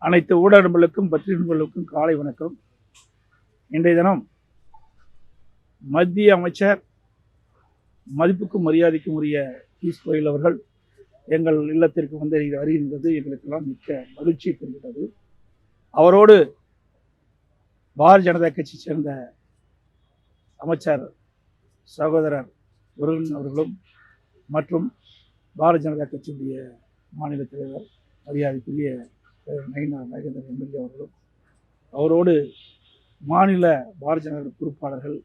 அனைத்து ஊடகங்களுக்கும் பத்திரிகைகளுக்கும் காலை வணக்கம். இன்றைய தினம் மத்திய அமைச்சர் மதிப்புக்கும் மரியாதைக்கும் உரிய பியூஷ் கோயல் அவர்கள் எங்கள் இல்லத்திற்கு வந்து வருகின்றது எங்களுக்கெல்லாம் மிக்க மகிழ்ச்சி தருகிறது. அவரோடு பாரதிய ஜனதா கட்சி சேர்ந்த அமைச்சர் சகோதரர் முருகன் அவர்களும் மற்றும் பாரதிய ஜனதா கட்சியுடைய மாநில தலைவர் மரியாதைக்குரிய நயினா நாகேந்திரன் எம்எல்ஏ அவர்களும் அவரோடு மாநில பாரதிய ஜனதா பொறுப்பாளர்கள்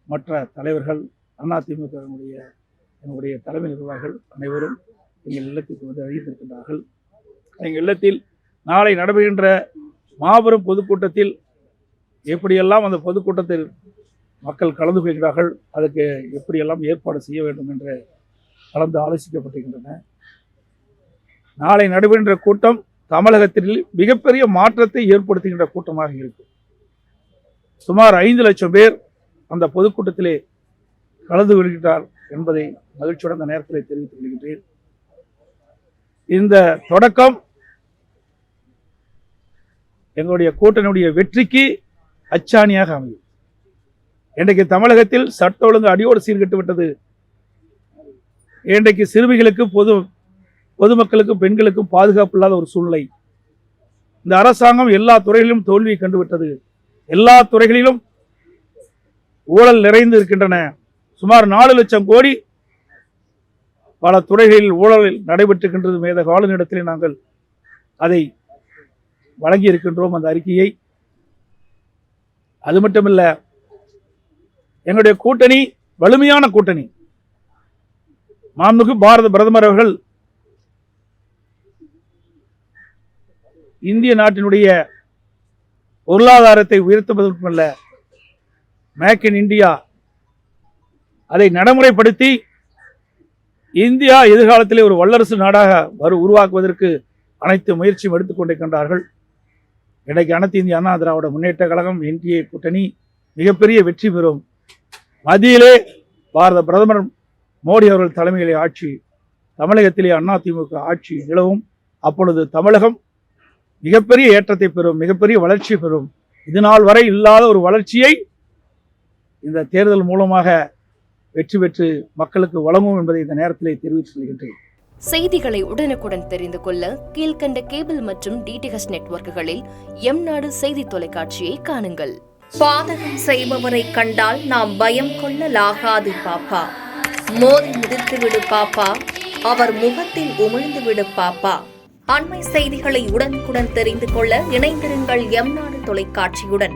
மற்ற தலைவர்கள் அதிமுகவினுடைய என்னுடைய தலைமை நிர்வாகிகள் அனைவரும் எங்கள் இல்லத்திற்கு வந்து அறிவித்திருக்கின்றார்கள். எங்கள் இல்லத்தில் நாளை நடைபெறுகின்ற மாபெரும் பொதுக்கூட்டத்தில் எப்படியெல்லாம் அந்த பொதுக்கூட்டத்தில் மக்கள் கலந்து கொள்கிறார்கள், அதற்கு எப்படியெல்லாம் ஏற்பாடு செய்ய வேண்டும் என்று கலந்து ஆலோசிக்கப்பட்டிருக்கின்றன. நாளை நடைபெறுகின்ற கூட்டம் தமிழகத்தில் மிகப்பெரிய மாற்றத்தை ஏற்படுத்துகின்ற கூட்டமாக இருக்கும். சுமார் 5 லட்சம் பேர் அந்த பொதுக்கூட்டத்திலே கலந்து கொள்கிறார் என்பதை மகிழ்ச்சியுடன் இந்த நேரத்தில் தெரிவித்துக் கொள்கின்றேன். இந்த தொடக்கம் எங்களுடைய கூட்டணியுடைய வெற்றிக்கு அச்சாணியாக அமையும். இன்றைக்கு தமிழகத்தில் சட்ட ஒழுங்கு அடியோடு சீர்கெட்டு விட்டது. இன்றைக்கு சிறுமிகளுக்கு பொதுமக்களுக்கு பெண்களுக்கும் பாதுகாப்பு இல்லாத ஒரு சூழ்நிலை. இந்த அரசாங்கம் எல்லா துறைகளிலும் தோல்வியை கண்டுவிட்டது. எல்லா துறைகளிலும் ஊழல் நிறைந்து இருக்கின்றன. சுமார் 4 லட்சம் கோடி பல துறைகளில் ஊழல் நடைபெற்றிருக்கின்றது. மேத ஆளுநரிடத்திலே நாங்கள் அதை வழங்கி இருக்கின்றோம் அந்த அறிக்கையை. அது மட்டுமல்ல, எங்களுடைய கூட்டணி வலிமையான கூட்டணி. மாண்புமிகு பாரத பிரதமர் அவர்கள் இந்திய நாட்டினுடைய பொருளாதாரத்தை உயர்த்துவதற்குமல்ல, மேக் இன் இந்தியா அதை நடைமுறைப்படுத்தி இந்தியா எதிர்காலத்திலே ஒரு வல்லரசு நாடாக உருவாக்குவதற்கு அனைத்து முயற்சியும் எடுத்துக்கொண்டிருக்கின்றார்கள். இன்றைக்கு அனைத்து இந்திய அண்ணா திராவிட முன்னேற்ற கழகம் என்டிஏ கூட்டணி மிகப்பெரிய வெற்றி பெறும். மத்தியிலே பாரத பிரதமர் மோடி அவர்கள் தலைமையிலே ஆட்சி, தமிழகத்திலே அதிமுக ஆட்சி நிலவும். அப்பொழுது தமிழகம் மிகப்பெரிய ஏற்றத்தை பெறும், மிகப்பெரிய வளர்ச்சி பெறும். இதுநாள் வரை இல்லாத ஒரு வளர்ச்சியை இந்த தேர்தல் மூலமாக வெற்றி பெற்று மக்களுக்கு வழங்கும் என்பதை இந்த நேரத்திலே தெரிவித்துக் கொள்கின்றேன். செய்திகளை உடனுக்குடன் தெரிந்து கொள்ள கீழ்கண்ட கேபிள் மற்றும் டிடிஹெச் நெட்வொர்க்குகளில் எம்நாடு செய்தி தொலைக்காட்சியை காணுங்கள். பாதகம் செய்பவரை கண்டால் நாம் பயம் கொள்ளலாகாது பாப்பா. மோதி மிதித்து விடு பாப்பா, அவர் முகத்தில் உமிழ்ந்து விடு பாப்பா. அண்மை செய்திகளை உடனுக்குடன் தெரிந்து கொள்ள இணைந்திருங்கள் எம்நாடு தொலைக்காட்சியுடன்.